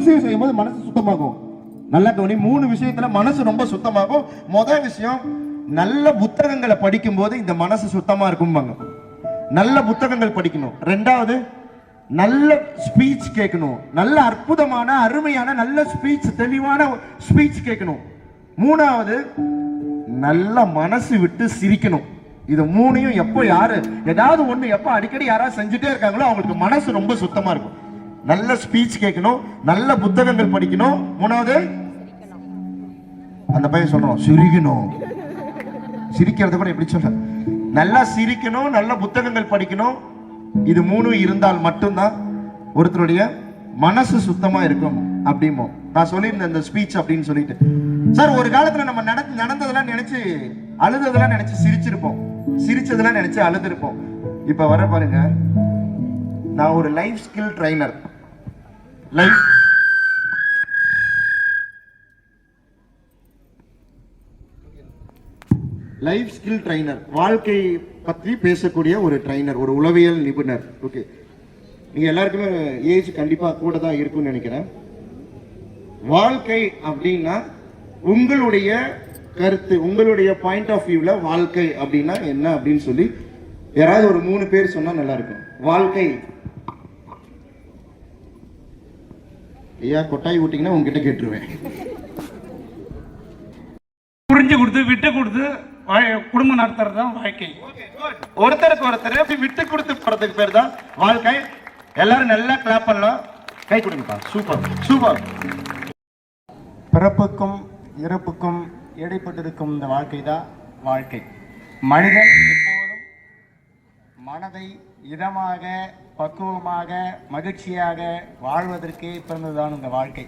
விஷயம் செய்யும்போது மனசு சுத்தமாகும். நல்லா கவனி, 3 விஷயத்துல மனசு ரொம்ப சுத்தமாகும். முதல் விஷயம், நல்ல புத்தகங்களை படிக்கும் போது இந்த மனசு சுத்தமா இருக்கும்பாங்க. நல்ல புத்தகங்கள் படிக்கணும். ரெண்டாவது, நல்ல ஸ்பீச் கேட்கணும். நல்ல அற்புதமான அருமையான நல்ல ஸ்பீச், தெளிவான ஸ்பீச் கேட்கணும். மூணாவது, நல்ல மனசு விட்டு சிரிக்கணும். இது மூணையும் எப்போ யாரு ஏதாவது ஒண்ணு எப்போ அடிக்கடி யாராவது செஞ்சுட்டே இருக்காங்களோ அவங்களுக்கு மனசு ரொம்ப சுத்தமா இருக்கும். நல்ல ஸ்பீச் கேட்கணும், நல்ல புத்தகங்கள் படிக்கணும். மூணாவது, அந்த பையன் சொல்றோம் சிரிக்கணும். சிரிக்கிறது கூட எப்படி சொல்ற, நல்லா சிரிக்கணும், நல்ல புத்தகங்கள் படிக்கணும். இது மூணும் இருந்தால் மட்டும்தான் ஒருத்தருடைய மனசு சுத்தமா இருக்கும் அப்படிமோ. நான் சொல்லியிருந்தேன் இந்த ஸ்பீச் அப்படின்னு சொல்லிட்டு. சார், ஒரு காலத்துல நம்ம நடந்ததெல்லாம் நினைச்சு அழுததெல்லாம் நினைச்சு சிரிச்சிருப்போம், சிரிச்சதெல்லாம் நினைச்சு அழுதுருப்போம். இப்ப வர பாருங்க, நான் ஒரு life skill trainer. Life skill trainer, வாழ்க்கை பற்றி பேசக்கூடிய ஒரு ட்ரைனர், ஒரு உளவியல் நிபுணர். ஓகே, நீங்க எல்லாருக்குமே ஏஜ் கண்டிப்பா கூட தான் இருக்கும்னு நினைக்கிறேன். வாழ்க்கை அப்படின்னா உங்களுடைய கருத்து, உங்களுடைய பாயிண்ட் ஆஃப் வியூல வாழ்க்கை அப்படின்னா என்ன அப்படின்னு சொல்லி யாராவது ஒரு 3 பேர் சொன்னா நல்லா இருக்கும். வாழ்க்கை ஐயா கொட்டாய் விட்டீங்கன்னா உங்ககிட்ட கேட்டுருவேன். புரிஞ்சு கொடுத்து விட்டு கொடுத்து குடும்பம் நடத்துறது தான் வாழ்க்கை. ஒருத்தருக்கு ஒருத்தர் அப்படி விட்டு கொடுத்து போறதுக்கு பேர் தான் வாழ்க்கை. எல்லாரும் நல்லா கிளாப் பண்ணலாம், கை கொடுங்கப்பா. Super super. பிறப்புக்கும் இறப்புக்கும் இடைப்பட்டிருக்கும் இந்த வாழ்க்கை தான் வாழ்க்கை. மனிதன் எப்போதும் மனதை இதமாக, பக்குவமாக, மகிழ்ச்சியாக வாழ்வதற்கே பிறந்ததுதான் இந்த வாழ்க்கை.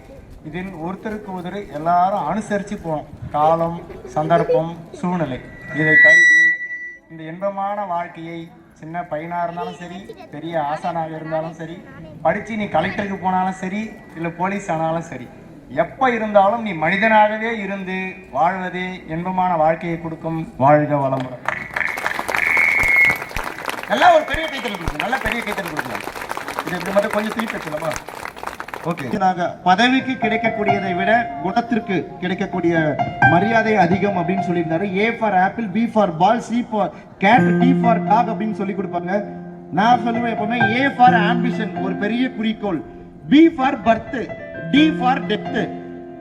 இதில் ஒருத்தருக்கு ஒருத்தர் எல்லாரும் அனுசரித்து போகணும். காலம், சந்தர்ப்பம், சூழ்நிலை இதை கருதி இந்த இன்பமான வாழ்க்கையை சின்ன பையனாக இருந்தாலும் சரி, பெரிய ஆசானாக இருந்தாலும் சரி, படித்து நீ கலெக்டருக்கு போனாலும் சரி, இல்லை போலீஸ் ஆனாலும் சரி, எப்போ இருந்தாலும் நீ மனிதனாகவே இருந்து வாழ்வதே இன்பமான வாழ்க்கையை கொடுக்கும். வாழ்க வளமுறை. நல்லா ஒரு பெரிய கைத்தல் கொடுக்கும், நல்ல பெரிய கைத்தல் கொடுக்கலாம். இது இப்படி மட்டும் கொஞ்சம் திருப்பி வச்சுலாமா? ஓகே. பதவிக்கு கிடைக்கக்கூடியதை விட குணத்திற்கு கிடைக்கக்கூடிய மரியாதை அதிகம் அப்படின்னு சொல்லியிருந்தாரு. A for apple, B for ball, C for cat, D for dog அப்படின்னு சொல்லி கொடுப்பாங்க. நான் சொல்லுவேன் எப்பவுமே ஏ ஃபார் ஆம்பிஷன், ஒரு பெரிய குறிக்கோள். B for birth, D for death.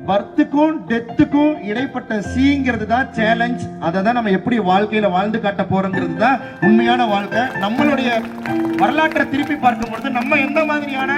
பர்த்துக்கும் டெத்துக்கும் இடைப்பட்ட சிங்கிறது தான் சேலஞ்ச். அதை தான் நம்ம எப்படி வாழ்க்கையில வாழ்ந்து காட்ட போறோங்கிறது தான் உண்மையான வாழ்க்கை. நம்மளுடைய வரலாற்றை திருப்பி பார்க்கும் பொழுது நம்ம எந்த மாதிரியான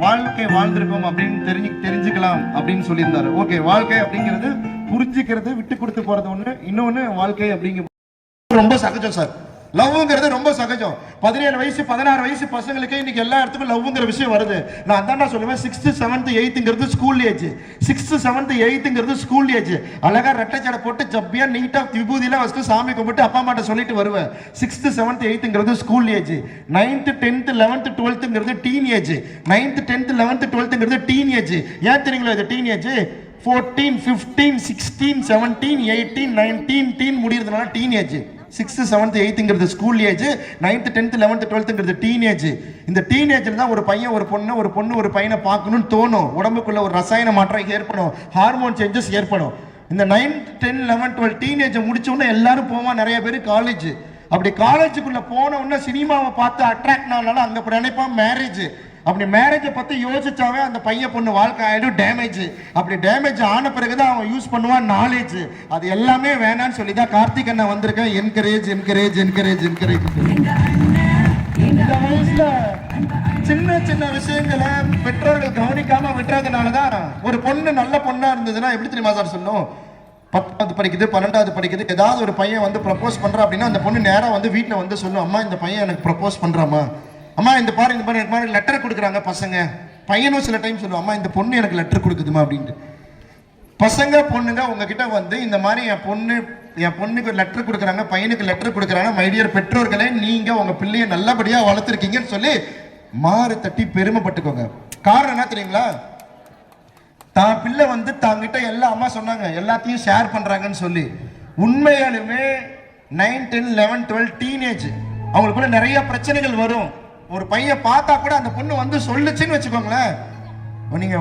வாழ்க்கை வாழ்ந்திருக்கோம் அப்படின்னு தெரிஞ்சுக்கலாம் அப்படின்னு சொல்லியிருந்தாரு. ஓகே, வாழ்க்கை அப்படிங்கிறது புரிஞ்சுக்கிறது, விட்டு கொடுத்து போறது ஒண்ணு, இன்னொன்னு வாழ்க்கை அப்படிங்கிறது ரொம்ப சகஜம் சார். லவ்ங்கிறது ரொம்ப சகஜம். 17 வயசு 16 வயசு பசங்களுக்கு இன்னைக்கு எல்லா இடத்துக்கும் லவ்ங்கிற விஷயம் வருது. நான் அதான் சொல்லுவேன், 6th 7th 8th school age. 6th 7th 8th school age. அழகா ரெட்டச்சடை போட்டு ஜப்பியா நீட்டா விபூதியெல்லாம் வச்சுட்டு சாமி கும்பிட்டு அப்பா அம்மாட்ட சொல்லிட்டு வருவேன். 6th 7th 8th school age. 9th 10th 11th 12th teen age. 9th 10th 11th 12th teen age. ஏன் தெரியுங்களா இது டீன் ஏஜ்? 14 15 16 17 18 19 டீன் முடியறதுனால teen age. 6th 7th 8th school age. 9th 10th 11th 12th teenage. இந்த டீனேஜ்ல தான் ஒரு பையன் ஒரு பொண்ணு ஒரு பையனை பார்க்கணும்னு தோணும். உடம்புக்குள்ள ஒரு ரசாயன மாற்றம் ஏற்படும், ஹார்மோன் சேஞ்சஸ் ஏற்படும். இந்த 9th 10 11 12 டீனேஜ் முடிச்ச உடனே எல்லாரும் போவான், நிறைய பேர் காலேஜ். அப்படி காலேஜுக்குள்ள போன உடனே சினிமாவை பார்த்து அட்ராக்ட் ஆனாலும் அங்க நினைப்பான் மேரேஜ். அப்படி மேரேஜை பத்தி யோசிச்சாவே அந்த பையன் பொண்ணு வாழ்க்கை ஆயிடும் டேமேஜ். அப்படி டேமேஜ் ஆன பிறகுதான் அவன் யூஸ் பண்ணுவான் நாலேஜ். அது எல்லாமே வேணான்னு சொல்லி தான் கார்த்திக் அண்ணா வந்திருக்கேன். Encourage encourage encourage encourage. இந்த வயசுல சின்ன சின்ன விஷயங்களை பெற்றோர்கள் கவனிக்காம விட்டுறதுனாலதான் ஒரு பொண்ணு நல்ல பொண்ணா இருந்ததுன்னா எப்படி தெரியுமா சார் சொன்னோம்? 10th படிக்குது 12வது படிக்குது, ஏதாவது ஒரு பையன் வந்து ப்ரப்போஸ் பண்றா அப்படின்னா அந்த பொண்ணு நேரா வந்து வீட்டுல வந்து சொல்லும், அம்மா இந்த பையன் எனக்கு ப்ரப்போஸ் பண்றாமா, அம்மா இந்த பாரு எனக்கு மாதிரி லெட்டர் கொடுக்குறாங்க பசங்க. பையனும் சில டைம் சொல்லுவோம், அம்மா இந்த பொண்ணு எனக்கு லெட்டர் கொடுக்குதுமா அப்படின்ட்டு. பசங்க பொண்ணுங்க உங்ககிட்ட வந்து இந்த மாதிரி என் பொண்ணுக்கு லெட்டர் கொடுக்குறாங்க, பையனுக்கு லெட்டர் கொடுக்குறாங்க, மைடியர் பெற்றோர்களே நீங்க உங்க பிள்ளைய நல்லபடியா வளர்த்துருக்கீங்கன்னு சொல்லி மாறு தட்டி பெருமைப்பட்டுக்கோங்க. காரணம் என்ன தெரியுங்களா? தான் பிள்ளை வந்து தாங்கிட்ட எல்லா அம்மா சொன்னாங்க எல்லாத்தையும் ஷேர் பண்றாங்கன்னு சொல்லி. உண்மையாலுமே 9 10 11 12 டீனேஜ் அவங்களுக்குள்ள நிறைய பிரச்சனைகள் வரும். ஒரு பையன் பார்த்தா கூட அந்த பொண்ணு வந்து சொல்லுச்சுன்னு வச்சுக்கோங்களேன், நீங்க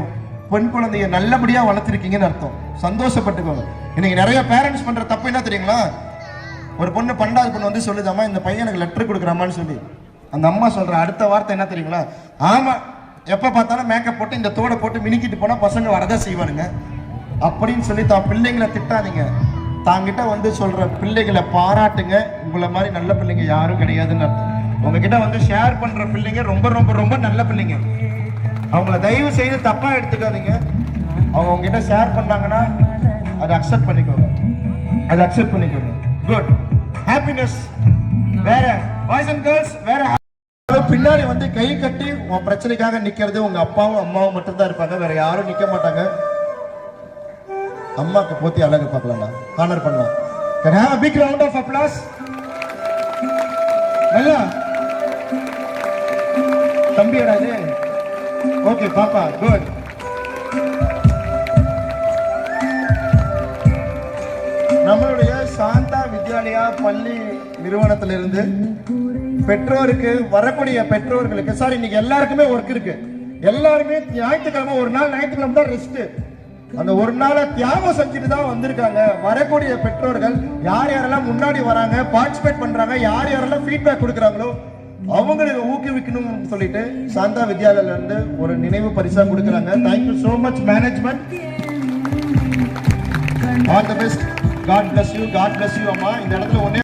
பெண் குழந்தைய நல்லபடியா வளர்த்திருக்கீங்கன்னு அர்த்தம். சந்தோஷப்பட்டுக்கோங்க. இன்னைக்கு நிறைய பேரண்ட்ஸ் பண்ற தப்பு என்ன தெரியுங்களா? ஒரு பொண்ணு 12வது பொண்ணு வந்து சொல்லுதாம்மா இந்த பையன் எனக்கு லெட்டர் கொடுக்குறாமான்னு சொல்லி, அந்த அம்மா சொல்ற அடுத்த வார்த்தை என்ன தெரியுங்களா? ஆமா, எப்ப பார்த்தாலும் மேக்கப் போட்டு இந்த தோடை போட்டு மினிக்கிட்டு போனா பசங்க வரதான் செய்வானுங்க அப்படின்னு சொல்லி தான் பிள்ளைங்களை திட்டாதீங்க. தாங்கிட்ட வந்து சொல்ற பிள்ளைகளை பாராட்டுங்க. உங்களை மாதிரி நல்ல பிள்ளைங்க யாரும் கிடையாதுன்னு அர்த்தம். உங்ககிட்ட வந்து ஷேர் பண்ற பிள்ளைங்க ரொம்ப ரொம்ப ரொம்ப நல்ல பிள்ளைங்க. அவங்கள தயவு செய்து தப்பா எடுத்துக்காதீங்க. அவங்க உங்ககிட்ட ஷேர் பண்ணாங்கன்னா அதை அக்செப்ட் பண்ணிக்கோங்க. அதை அக்செப்ட் பண்ணிக்கோங்க. குட். ஹாப்பினஸ் வேற. பாய்ஸ் அண்ட் கேர்ள்ஸ் வேற. பின்னாடி வந்து கை கட்டி உன் பிரச்சனைக்காக நிக்கிறது உங்க அப்பாவும் அம்மாவும் மட்டும்தான் இருப்பாங்க. வேற யாரும் நிக்க மாட்டாங்க. அம்மாக்கு போத்தி அழகு பார்க்கலாம், கார்னர் பண்ணலாம். Can I have a big round of applause? நல்லா தம்பியடா இது. ஓகே பாப்பா, குட். நம்மளுடைய சாந்தா வித்யாலயா பள்ளி நிறுவனத்திலிருந்து பெற்றோருக்கு வரக்கூடிய பெற்றோர்களுக்கு சாரி இன்னைக்கு எல்லாருக்குமே ஒர்க் இருக்கு. எல்லாருமே ஞாயிற்றுக்கிழமை ஒரு நாள் ஞாயிற்றுக்கிழமை தான் ரெஸ்ட். அந்த ஒரு நாளை தியாகம் செஞ்சுட்டு தான் வந்திருக்காங்க. வரக்கூடிய பெற்றோர்கள் யார் யாரெல்லாம் முன்னாடி வராங்க, பார்ட்டிசிபேட் பண்றாங்க, யார் யாரெல்லாம் ஃபீட்பேக் கொடுக்குறாங்களோ அவங்களுக்கு ஊக்குவிக்கணும்னு சொல்லிட்டு சாந்தா வித்யாலயில இருந்து ஒரு நினைவு பரிசா கொடுக்குறாங்க. Thank you so much management. All the best. God bless you, God bless you அம்மா. இந்த இடத்துல ஒன்னே